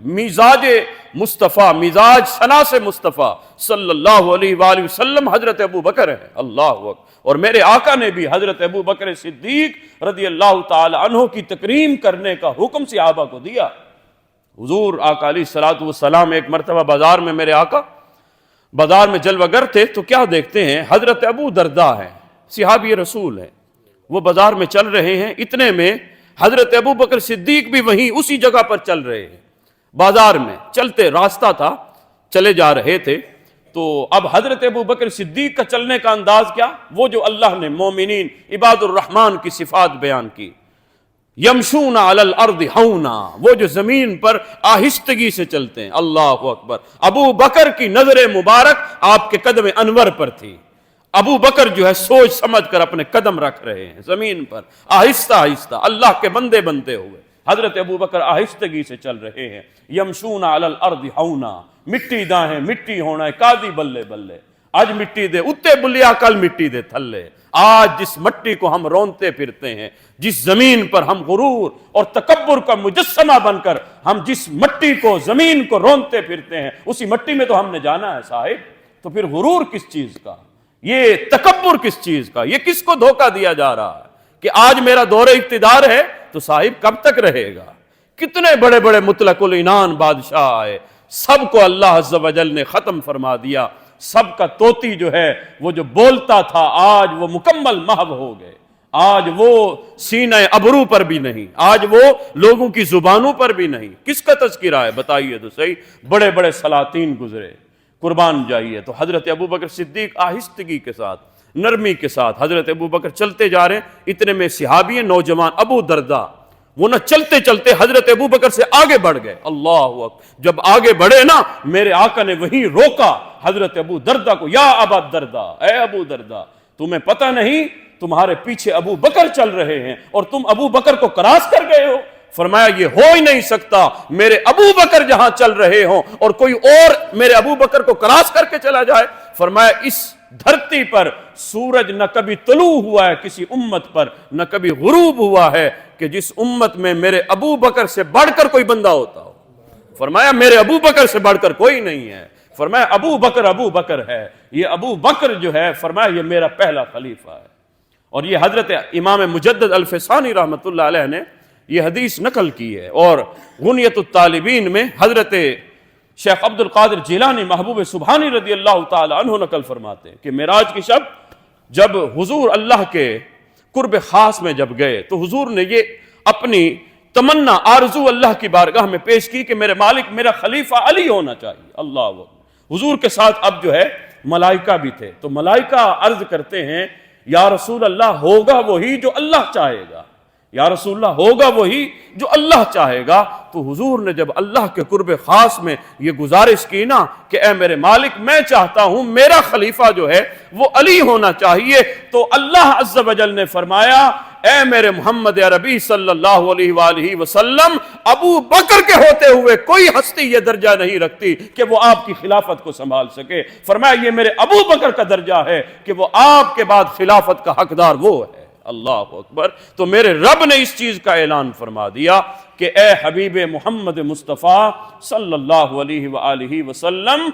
مزاج مصطفیٰ، مزاج شناس مصطفیٰ صلی اللہ علیہ وآلہ وسلم حضرت ابو بکر ہے۔ اللہ اکبر۔ اور میرے آقا نے بھی حضرت ابو بکر صدیق رضی اللہ تعالی عنہ کی تکریم کرنے کا حکم صحابہ کو دیا۔ حضور آقا علیہ الصلوۃ والسلام ایک مرتبہ بازار میں، میرے آقا بازار میں جلوہ گر تھے، تو کیا دیکھتے ہیں، حضرت ابو درداء ہیں، صحابی رسول ہیں، وہ بازار میں چل رہے ہیں، اتنے میں حضرت ابو بکر صدیق بھی وہیں اسی جگہ پر چل رہے ہیں، بازار میں چلتے، راستہ تھا، چلے جا رہے تھے۔ تو اب حضرت ابو بکر صدیق کا چلنے کا انداز کیا، وہ جو اللہ نے مومنین عباد الرحمن کی صفات بیان کی، یمشون علی الارض ہونا، وہ جو زمین پر آہستگی سے چلتے ہیں۔ اللہ اکبر۔ ابو بکر کی نظر مبارک آپ کے قدم انور پر تھی، ابو بکر جو ہے سوچ سمجھ کر اپنے قدم رکھ رہے ہیں زمین پر، آہستہ آہستہ، اللہ کے بندے بنتے ہوئے حضرت ابو بکر آہستگی سے چل رہے ہیں۔ یمشون علی الارض ہونا، مٹی داہیں مٹی ہونا ہے، کادی بلے بلے، آج مٹی دے اتے بلیا، کل مٹی دے تھلے۔ آج جس مٹی کو ہم رونتے پھرتے ہیں، جس زمین پر ہم غرور اور تکبر کا مجسمہ بن کر ہم جس مٹی کو، زمین کو رونتے پھرتے ہیں، اسی مٹی میں تو ہم نے جانا ہے صاحب۔ تو پھر غرور کس چیز کا، یہ تکبر کس چیز کا، یہ کس کو دھوکہ دیا جا رہا ہے کہ آج میرا دور اقتدار ہے تو صاحب کب تک رہے گا؟ کتنے بڑے بڑے مطلق العنان بادشاہ آئے، سب کو اللہ عز و جل نے ختم فرما دیا، سب کا طوطی جو ہے وہ جو بولتا تھا آج وہ مکمل محو ہو گئے، آج وہ سینہ ابرو پر بھی نہیں، آج وہ لوگوں کی زبانوں پر بھی نہیں۔ کس کا تذکرہ ہے بتائیے تو صحیح؟ بڑے بڑے سلاطین گزرے، قربان جائیے۔ تو حضرت ابو بکر صدیق آہستگی کے ساتھ، نرمی کے ساتھ حضرت ابو بکر چلتے جا رہے ہیں، اتنے میں صحابی نوجوان ابو درداء، وہ نہ چلتے چلتے حضرت ابو بکر سے آگے بڑھ گئے۔ اللہ اکبر۔ جب آگے بڑھے نا، میرے آقا نے وہیں روکا حضرت ابو درداء کو، یا ابا درداء، اے ابو درداء، تمہیں پتہ نہیں تمہارے پیچھے ابو بکر چل رہے ہیں اور تم ابو بکر کو کراس کر گئے ہو؟ فرمایا یہ ہو ہی نہیں سکتا، میرے ابو بکر جہاں چل رہے ہوں اور کوئی اور میرے ابو بکر کو کراس کر کے چلا جائے۔ فرمایا اس دھرتی پر سورج نہ کبھی طلوع ہوا ہے کسی امت پر، نہ کبھی غروب ہوا ہے کہ جس امت میں میرے ابو بکر سے بڑھ کر کوئی بندہ ہوتا ہو۔ فرمایا میرے ابو بکر سے بڑھ کر کوئی نہیں ہے۔ فرمایا ابو بکر ہے، یہ ابو بکر جو ہے، فرمایا یہ میرا پہلا خلیفہ ہے۔ اور یہ حضرت امام مجدد الفسانی رحمۃ اللہ علیہ نے یہ حدیث نقل کی ہے، اور غنیت الطالبین میں حضرت شیخ عبد القادر جیلانی محبوب سبحانی رضی اللہ تعالی عنہ نقل فرماتے ہیں کہ معراج کی شب جب حضور اللہ کے قرب خاص میں جب گئے تو حضور نے یہ اپنی تمنا آرزو اللہ کی بارگاہ میں پیش کی کہ میرے مالک میرا خلیفہ علی ہونا چاہیے۔ اللہ اکبر۔ حضور کے ساتھ اب جو ہے ملائکہ بھی تھے، تو ملائکہ عرض کرتے ہیں یا رسول اللہ ہوگا وہی جو اللہ چاہے گا، یا رسول اللہ ہوگا وہی جو اللہ چاہے گا۔ تو حضور نے جب اللہ کے قرب خاص میں یہ گزارش کی نا کہ اے میرے مالک میں چاہتا ہوں میرا خلیفہ جو ہے وہ علی ہونا چاہیے، تو اللہ عز و جل نے فرمایا اے میرے محمد عربی صلی اللہ علیہ وآلہ وسلم، ابو بکر کے ہوتے ہوئے کوئی ہستی یہ درجہ نہیں رکھتی کہ وہ آپ کی خلافت کو سنبھال سکے۔ فرمایا یہ میرے ابو بکر کا درجہ ہے کہ وہ آپ کے بعد خلافت کا حقدار وہ ہے۔ اللہ اکبر۔ تو میرے رب نے اس چیز کا اعلان فرما دیا کہ اے حبیب محمد مصطفیٰ صلی اللہ علیہ وآلہ وسلم،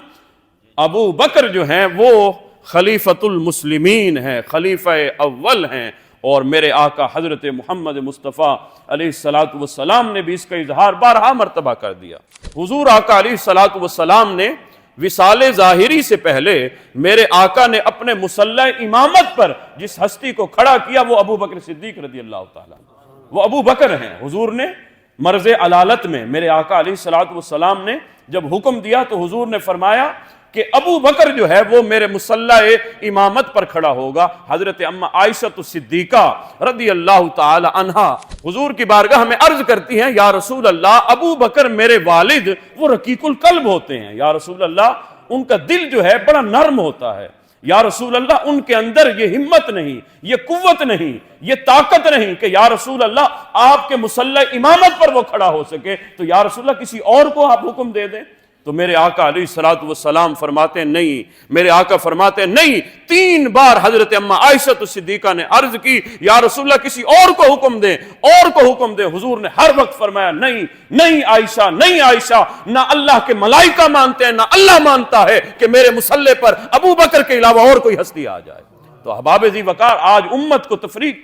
ابو بکر جو ہیں وہ خلیفۃ المسلمین ہیں، خلیفہ اول ہیں، اور میرے آقا حضرت محمد مصطفیٰ علیہ الصلوۃ والسلام نے بھی اس کا اظہار بارہا مرتبہ کر دیا۔ حضور آقا علیہ الصلوۃ والسلام نے وصال ظاہری سے پہلے میرے آقا نے اپنے مصلی امامت پر جس ہستی کو کھڑا کیا وہ ابو بکر صدیق رضی اللہ تعالیٰ، وہ ابو بکر ہیں۔ حضور نے مرض علالت میں میرے آقا علیہ الصلوۃ والسلام نے جب حکم دیا تو حضور نے فرمایا کہ ابو بکر جو ہے وہ میرے مصلی امامت پر کھڑا ہوگا۔ حضرت اما عائشہ صدیقہ رضی اللہ تعالی عنہا حضور کی بارگاہ میں عرض کرتی ہیں یا رسول اللہ، ابو بکر میرے والد وہ رقیق القلب ہوتے ہیں، یا رسول اللہ ان کا دل جو ہے بڑا نرم ہوتا ہے، یا رسول اللہ ان کے اندر یہ ہمت نہیں، یہ قوت نہیں، یہ طاقت نہیں کہ یا رسول اللہ آپ کے مصلی امامت پر وہ کھڑا ہو سکے، تو یا رسول اللہ کسی اور کو آپ حکم دے دیں۔ تو میرے آقا علیہ الصلوۃ والسلام فرماتے ہیں نہیں، میرے آقا فرماتے ہیں نہیں۔ 3 بار حضرت اما عائشہ صدیقہ نے عرض کی یا رسول اللہ کسی اور کو حکم دیں، اور کو حکم دیں۔ حضور نے ہر وقت فرمایا نہیں نہیں عائشہ، نہیں عائشہ، نہ اللہ کے ملائکہ مانتے ہیں نہ اللہ مانتا ہے کہ میرے مصلی پر ابو بکر کے علاوہ اور کوئی ہستی آ جائے۔ تو احباب ذی وقار، آج امت کو تفریق،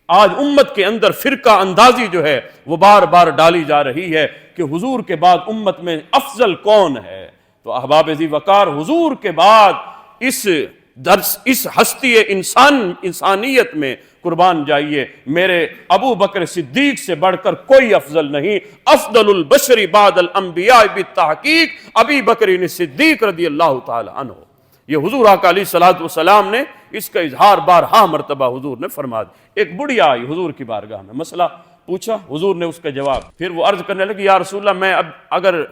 آج امت کے اندر فرقہ اندازی جو ہے وہ بار بار ڈالی جا رہی ہے کہ حضور کے بعد امت میں افضل کون ہے۔ تو احباب ذی وقار، حضور کے بعد اس ہستی انسانیت میں قربان جائیے، میرے ابو بکر صدیق سے بڑھ کر کوئی افضل نہیں۔ افضل البشر بعد الانبیاء بالتحقیق ابی بکر صدیق رضی اللہ تعالی عنہ۔ یہ حضور آقا علیہ الصلوۃ والسلام نے اس کا اظہار بارہا مرتبہ حضور نے فرما دیا۔ ایک بڑھیا آئی حضور کی بارگاہ میں، مسئلہ پوچھا، حضور نے اس کا جواب، پھر وہ عرض کرنے لگی یا رسول اللہ میں اب اگر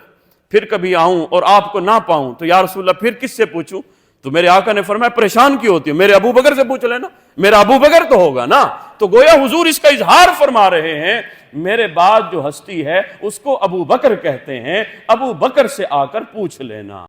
پھر کبھی آؤں اور آپ کو نہ پاؤں تو یا رسول اللہ پھر کس سے پوچھوں؟ تو میرے آقا نے فرمایا پریشان کیوں ہوتی ہے، میرے ابو بکر سے پوچھ لینا، میرا ابو بکر تو ہوگا نا۔ تو گویا حضور اس کا اظہار فرما رہے ہیں میرے بعد جو ہستی ہے اس کو ابو بکر کہتے ہیں، ابو بکر سے آ کر پوچھ لینا۔